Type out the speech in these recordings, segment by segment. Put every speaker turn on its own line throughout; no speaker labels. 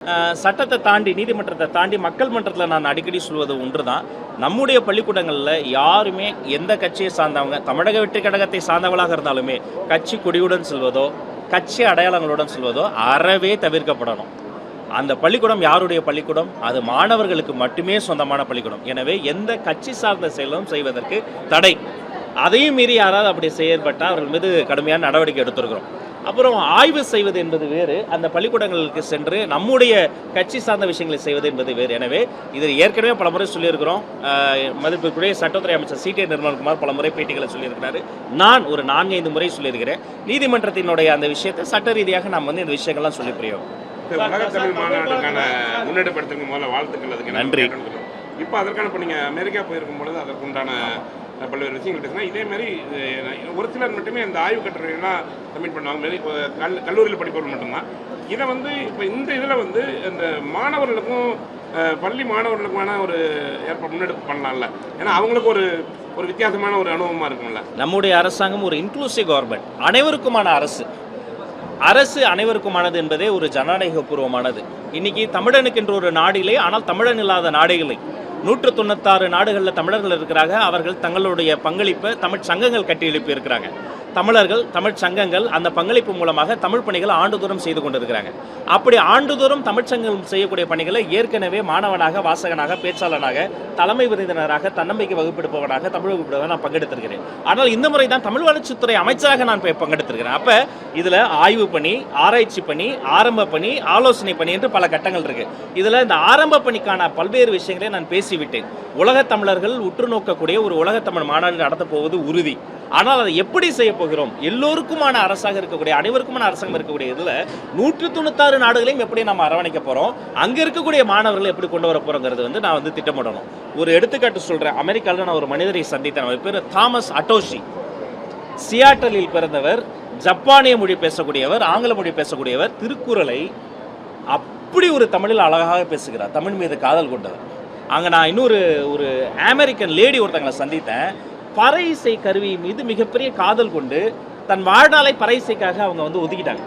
சட்டத்தை தாண்டி நீதிமன்றத்தை தாண்டி மக்கள் மன்றத்தில் நான் அடிக்கடி சொல்வது ஒன்று தான். நம்முடைய பள்ளிக்கூடங்களில் யாருமே எந்த கட்சியை சார்ந்தவங்க, தமிழக வெற்றி கழகத்தை சார்ந்தவர்களாக இருந்தாலுமே கட்சி கொடியுடன் செல்வதோ கட்சி அடையாளங்களுடன் செல்வதோ அறவே தவிர்க்கப்படணும். அந்த பள்ளிக்கூடம் யாருடைய பள்ளிக்கூடம்? அது மாணவர்களுக்கு மட்டுமே சொந்தமான பள்ளிக்கூடம். எனவே எந்த கட்சி சார்ந்த செயலும் செய்வதற்கு தடை. அதையும் மீறி யாராவது அப்படி செயல்பட்டால் அவர்கள் மீது கடுமையான நடவடிக்கை எடுத்திருக்கிறோம். அப்புறம் ஆய்வு செய்வது என்பது வேறு, அந்த பள்ளிக்கூடங்களுக்கு சென்று நம்முடைய கட்சி சார்ந்த விஷயங்களை செய்வது என்பது வேறு. எனவே இதில் ஏற்கனவே பல முறை சொல்லியிருக்கிறோம். மதிப்புக்குரிய சட்டத்துறை அமைச்சர் சி.டி. நிர்மல்குமார் பல முறை பேட்டிகளை சொல்லியிருக்கிறாரு. நான் ஒரு 4-5 முறை சொல்லியிருக்கிறேன். நீதிமன்றத்தினுடைய அந்த விஷயத்தை சட்ட ரீதியாக நாம் இந்த விஷயங்கள்லாம் சொல்லி புரியும்.
உலக தமிழ் மாநாட்டுக்கான முன்னெடுப்படுத்துங்க முதல்ல வாழ்த்துக்கள். அதுக்கு
நன்றி.
இப்போ அதற்கான இப்போ நீங்கள் அமெரிக்கா போயிருக்கும் பொழுது அதற்குண்டான பல்வேறு விஷயங்கள் பேசுனா இதே மாதிரி ஒரு சிலர் மட்டுமே இந்த ஆய்வு கட்டுரைகள்லாம் சப்மிட் பண்ணுவாங்க. மாரி இப்போ கல்லூரியில் படிப்பவர்கள் மட்டும்தான். இதை இப்போ இந்த இதில் இந்த மாணவர்களுக்கும் பள்ளி மாணவர்களுக்குமான ஒரு ஏற்பாடு முன்னெடுப்பு பண்ணலாம்ல. ஏன்னா அவங்களுக்கு ஒரு வித்தியாசமான ஒரு அனுபவமாக இருக்கும்ல.
நம்முடைய அரசாங்கம் ஒரு இன்க்ளூசிவ் கவர்மெண்ட், அனைவருக்குமான அரசு. அரசு அனைவருக்குமானது என்பதே ஒரு ஜனநாயக பூர்வமானது. இன்னைக்கு தமிழனுக்கு என்ற ஒரு நாடிலே, ஆனால் தமிழன் இல்லாத நாடுகளை 196 நாடுகளில் தமிழர்கள் இருக்கிறாங்க. அவர்கள் தங்களுடைய பங்களிப்பை தமிழ் சங்கங்கள் கட்டி எழுப்பி இருக்கிறாங்க. தமிழர்கள், தமிழ் சங்கங்கள் அந்த பங்களிப்பு மூலமாக தமிழ் பணிகளை ஆண்டுதோறும் செய்து கொண்டிருக்கிறாங்க. அப்படி ஆண்டுதோறும் தமிழ்ச்சங்கம் செய்யக்கூடிய பணிகளை ஏற்கனவே மாணவனாக, வாசகனாக, பேச்சாளனாக, தலைமை விருந்தினராக, தன்னம்பிக்கை வகுப்பெடுப்பவனாக, தமிழ் வகுப்பெடுப்பவனாக நான் பங்கெடுத்திருக்கிறேன். ஆனால் இந்த முறை தான் தமிழ் வளர்ச்சித்துறை அமைச்சராக நான் பங்கெடுத்திருக்கிறேன். அப்போ இதில் ஆய்வு பணி, ஆராய்ச்சி பணி, ஆரம்ப பணி, ஆலோசனை பணி என்று பல கட்டங்கள் இருக்கு. இதில் இந்த ஆரம்ப பணிக்கான பல்வேறு விஷயங்களை நான் பேசிவிட்டேன். உலகத் தமிழர்கள் உற்று நோக்கக்கூடிய ஒரு உலகத்தமிழ் மாநாடு நடத்தப் போவது உறுதி. ஆனால் அதை எப்படி செய்ய போகிறோம்? எல்லோருக்குமான அரசாக இருக்கக்கூடிய, அனைவருக்குமான அரசாங்கம் இருக்கக்கூடிய இதில் 196 நாடுகளையும் எப்படி நம்ம அரவணைக்க போகிறோம், அங்கே இருக்கக்கூடிய மாணவர்களை எப்படி கொண்டு வர போகிறோங்கிறது நான் திட்டமிடணும். ஒரு எடுத்துக்காட்டு சொல்கிறேன். அமெரிக்காவில் நான் ஒரு மனிதரை சந்தித்தேன். அவர் பேர் தாமஸ் அட்டோஷி. சியாட்டலில் பிறந்தவர், ஜப்பானிய மொழி பேசக்கூடியவர், ஆங்கில மொழி பேசக்கூடியவர். திருக்குறளை அப்படி ஒரு தமிழில் அழகாக பேசுகிறார். தமிழ் மீது காதல் கொண்டவர். அங்கே நான் ஒரு அமெரிக்கன் லேடி ஒருத்தங்களை சந்தித்தேன். பறை இசை கருவி மீது மிகப்பெரிய காதல் கொண்டு தன் வாழ்நாளை பறை இசைக்காக அவங்க ஒதுக்கிட்டாங்க.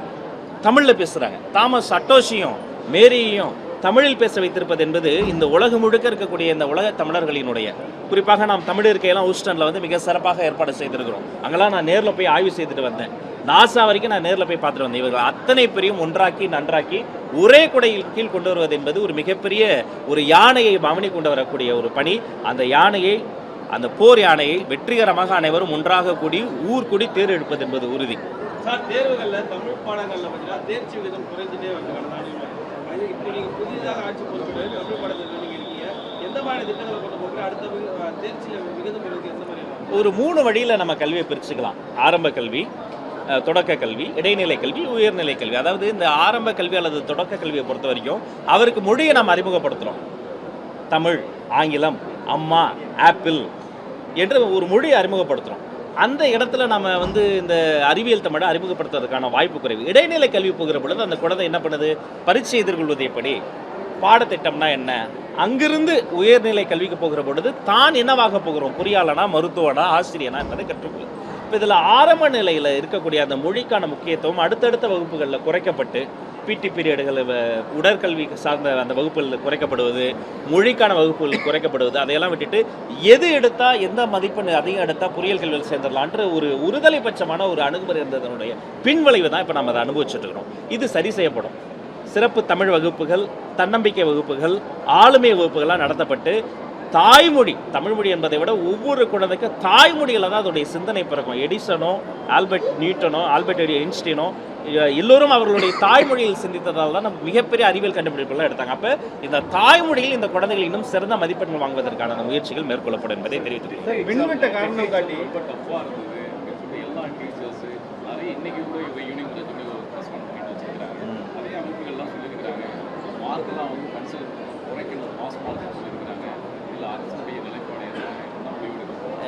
தமிழில் பேசுகிறாங்க. தாமஸ் அட்டோஷியும் மேரியையும் தமிழில் பேச வைத்திருப்பது என்பது இந்த உலகம் முழுக்க இருக்கக்கூடிய இந்த உலக தமிழர்களினுடைய, குறிப்பாக நாம் தமிழ் இருக்கையெல்லாம் ஹூஸ்டனில் மிக சிறப்பாக ஏற்பாடு செய்திருக்கிறோம். அங்கெல்லாம் நான் நேரில் போய் ஆய்வு செய்துட்டு வந்தேன். நாசா வரைக்கும் நான் நேரில் போய் பார்த்துட்டு வந்தேன். இவர்கள் அத்தனை பேரையும் ஒன்றாக்கி நன்றாக்கி ஒரே குடையில் கீழ் கொண்டு வருவது என்பது ஒரு மிகப்பெரிய ஒரு யானையை பவனி கொண்டு வரக்கூடிய ஒரு பணி. அந்த யானையை, அந்த போர் யானையை வெற்றிகரமாக அனைவரும் ஒன்றாக கூடி ஊர் கூடி தேர் எடுப்பது என்பது உறுதி.
சார், தேர்வுகளில் தமிழ் பாடங்களில் பார்த்தீங்கன்னா தேர்ச்சி விகிதம் குறைஞ்சிட்டே வந்து இப்போ நீங்கள் புதிதாக ஆட்சி பொறுப்பில் தமிழ் பாடத்தில் நீங்கள் இருக்கீங்க. எந்த மாதிரி திட்டங்களை கொண்டு போகிற அடுத்த தேர்ச்சியில் விகிதம் எந்த மாதிரி?
ஒரு 3 வழியில் நம்ம கல்வியை பிரிச்சுக்கலாம். ஆரம்ப கல்வி, தொடக்க கல்வி, இடைநிலை கல்வி, உயர்நிலை கல்வி. அதாவது இந்த ஆரம்ப கல்வி அல்லது தொடக்க கல்வியை பொறுத்த வரைக்கும் அவருக்கு மொழியை நாம் அறிமுகப்படுத்துகிறோம். தமிழ், ஆங்கிலம், அம்மா, ஆப்பிள் என்று ஒரு மொழியை அறிமுகப்படுத்துகிறோம். அந்த இடத்துல நம்ம இந்த அறிவியல் தமிழை அறிமுகப்படுத்துவதற்கான வாய்ப்பு குறைவு. இடைநிலை கல்வி போகிற பொழுது அந்த குழந்தை என்ன பண்ணுது? பரீட்சை எதிர்கொள்வது எப்படி, பாடத்திட்டம்னா என்ன, அங்கிருந்து உயர்நிலை கல்விக்கு போகிற பொழுது தான் என்னவாக போகிறோம், பொறியாளனா, மருத்துவனா, ஆசிரியனா என்பதை கற்றுக்கொள்ளும். இப்போ இதில் ஆரம்ப நிலையில் இருக்கக்கூடிய அந்த மொழிக்கான முக்கியத்துவம் அடுத்தடுத்த வகுப்புகளில் குறைக்கப்பட்டு, பிடி பீரியடுகள், உடற்கல்வி சார்ந்த அந்த வகுப்புகள் குறைக்கப்படுவது, மொழிக்கான வகுப்புகள் குறைக்கப்படுவது, அதையெல்லாம் விட்டுட்டு எது எடுத்தால் எந்த மதிப்பெண் அதிகம் எடுத்தால் பொறியியல் கல்வியில் சேர்ந்துடலான்ற ஒரு ஒருதலை பட்சமான ஒரு அணுகுமுறை இருந்ததனுடைய பின்விளைவு தான் இப்போ நம்ம அதை அனுபவிச்சுட்டு இருக்கிறோம். இது சரி செய்யப்படும். சிறப்பு தமிழ் வகுப்புகள், தன்னம்பிக்கை வகுப்புகள், ஆளுமை வகுப்புகளாக நடத்தப்பட்டு தாய்மொழி, தமிழ்மொழி என்பதை விட ஒவ்வொரு குழந்தைக்கும் தாய்மொழியில் தான் அதோடைய சிந்தனை பிறக்கும். எடிசனோ, ஆல்பர்ட் நியூட்டனோ, ஆல்பர்ட் ஐன்ஸ்டீனோ எல்லோரும் அவர்களுடைய தாய்மொழியில் சிந்தித்ததால் தான் நம்ம மிகப்பெரிய அறிவியல் கண்டுபிடிப்புகள்லாம் எடுத்தாங்க. அப்போ இந்த தாய்மொழியில் இந்த குழந்தைகள் இன்னும் சிறந்த மதிப்பெண்கள் வாங்குவதற்கான முயற்சிகள் மேற்கொள்ளப்படும் என்பதை தெரிவித்திருக்கிறேன்.
விண்வெட்ட காரணம் காட்டி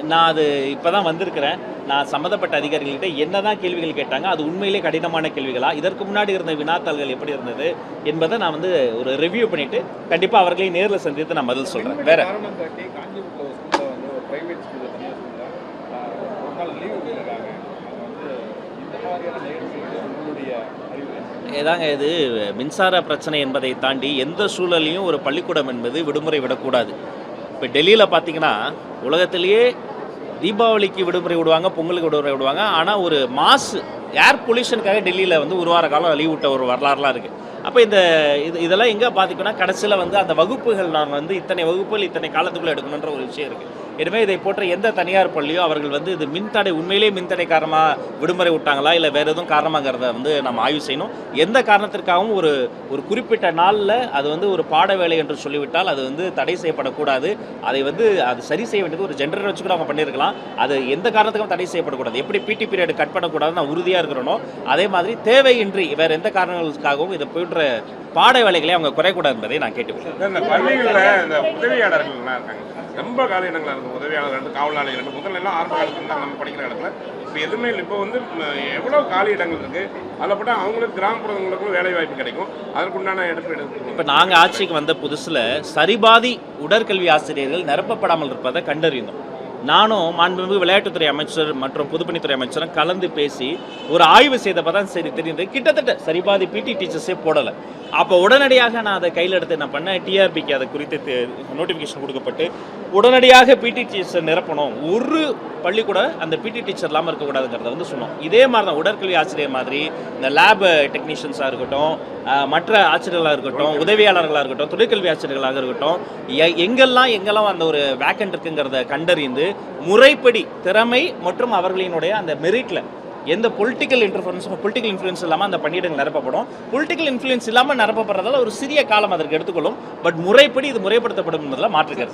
நான் அது இப்போ தான் வந்திருக்கிறேன். நான் சம்மந்தப்பட்ட அதிகாரிகள்கிட்ட என்ன தான் கேள்விகள் கேட்டாங்க, அது உண்மையிலே கடினமான கேள்விகளா, இதற்கு முன்னாடி இருந்த வினாத்தாள்கள் எப்படி இருந்தது என்பதை நான் ஒரு ரிவ்யூ பண்ணிவிட்டு கண்டிப்பாக அவர்களையும் நேரில் சந்தித்து நான் பதில் சொல்கிறேன். வேற
காரணம் காட்டி
ஏதாங்க இது மின்சார பிரச்சனை என்பதை தாண்டி எந்த சூழலையும் ஒரு பள்ளிக்கூடம் என்பது விடுமுறை விடக்கூடாது. இப்போ டெல்லியில் பார்த்தீங்கன்னா உலகத்திலேயே தீபாவளிக்கு விடுமுறை விடுவாங்க, பொங்கலுக்கு விடுமுறை விடுவாங்க. ஆனால் ஒரு மாசு ஏர் பொல்யூஷனுக்காக டெல்லியில் வந்து ஒரு வார காலம் லீவ் விட்ட ஒரு வரலாறுலாம் இருக்குது. அப்போ இதெல்லாம் எங்கே பார்த்திங்கன்னா கடைசியில் வந்து அந்த வகுப்புகள் நான் வந்து இத்தனை வகுப்புகள் இத்தனை காலத்துக்குள்ளே எடுக்கணுன்ற ஒரு விஷயம் இருக்குது. எனவே இதை போன்ற எந்த தனியார் பள்ளியோ அவர்கள் வந்து இது மின்தடை உண்மையிலேயே மின்தடை காரணமாக விடுமுறை விட்டாங்களா இல்லை வேறு எதுவும் காரணமாகிறத வந்து நம்ம ஆய்வு செய்யணும். எந்த காரணத்திற்காகவும் ஒரு குறிப்பிட்ட நாளில் அது வந்து ஒரு பாட வேலை என்று சொல்லிவிட்டால் அது வந்து தடை செய்யப்படக்கூடாது. அதை வந்து அது சரி செய்ய வேண்டியது ஒரு ஜென்டர் வச்சு கூட அவங்க பண்ணியிருக்கலாம். அது எந்த காரணத்துக்கும் தடை செய்யப்படக்கூடாது. எப்படி பிடி பீரியட் கட் பண்ணக்கூடாதுன்னு நான் உறுதியாக இருக்கிறனோ அதே மாதிரி தேவையின்றி வேறு எந்த காரணங்களுக்காகவும் இதை போன்ற பாட வேலைகளை அவங்க குறைக்கூடாது என்பதை நான் கேட்டுக்கிறேன்.
இந்த பள்ளிகளில் இந்த உதவியாளர்கள்லாம் இருக்காங்க, ரொம்ப காலியிடங்களாக இருக்கும். உதவியாளர்கள், காவலாளிகள் முதல்ல எல்லாம் ஆரம்ப காலத்துல தான் நம்ம படிக்கிற இடத்துல இப்போ எதுவுமே இல்லை. இப்போ வந்து எவ்வளோ காலி இடங்கள் இருக்குது, அதில் போட்டால் அவங்களுக்கு கிராமப்புறங்களுக்கும் வேலை வாய்ப்பு கிடைக்கும். அதற்குண்டான எடுப்பு
இப்போ நாங்கள் ஆட்சிக்கு வந்த புதுசில் சரிபாதி உடற்கல்வி ஆசிரியர்கள் நிரப்பப்படாமல் இருப்பதை கண்டறிந்தோம். நானும் மாண்புமிகு விளையாட்டுத்துறை அமைச்சர் மற்றும் பொதுப்பணித்துறை அமைச்சரும் கலந்து பேசி ஒரு ஆய்வு செய்தப்போ தான் சரி தெரியுது கிட்டத்தட்ட சரிபாதி பிடி டீச்சர்ஸே போடலை. அப்போ உடனடியாக நான் அதை கையில் எடுத்து என்ன பண்ணேன், டிஆர்பிக்கு அதை குறித்து நோட்டிஃபிகேஷன் கொடுக்கப்பட்டு உடனடியாக பிடி டீச்சர் நிரப்பணும். ஒரு பள்ளி கூட அந்த பிடி டீச்சர் இல்லாமல் இருக்கக்கூடாதுங்கிறத வந்து சொன்னோம். இதே மாதிரி தான் உடற்கல்வி ஆசிரியர் மாதிரி இந்த லேப் டெக்னீஷியன்ஸாக இருக்கட்டும், மற்ற ஆசிரியர்களாக இருக்கட்டும், உதவியாளர்களாக இருக்கட்டும், தொழிற்கல்வி ஆசிரியர்களாக இருக்கட்டும், எங்கெல்லாம் அந்த ஒரு வேக்கண்ட் இருக்குங்கிறத கண்டறிந்து முறைப்படி திறமை மற்றும் அவர்களினுடைய அந்த மெரிட்டில் எந்த பொலிட்டிக்கல் இன்ஃப்ளூயன்ஸ் இல்லாமல் அந்த பணியிடங்கள் நிரப்பப்படும். பொலிட்டிக்கல் இன்ஃப்ளூயன்ஸ் இல்லாமல் நிரப்பப்படுறதால ஒரு சிறிய காலம் அதற்கு எடுத்துக்கொள்ளும். பட் முறைப்படி இது முறைப்படுத்தப்படும் என்பதில் மாற்று கருத்து.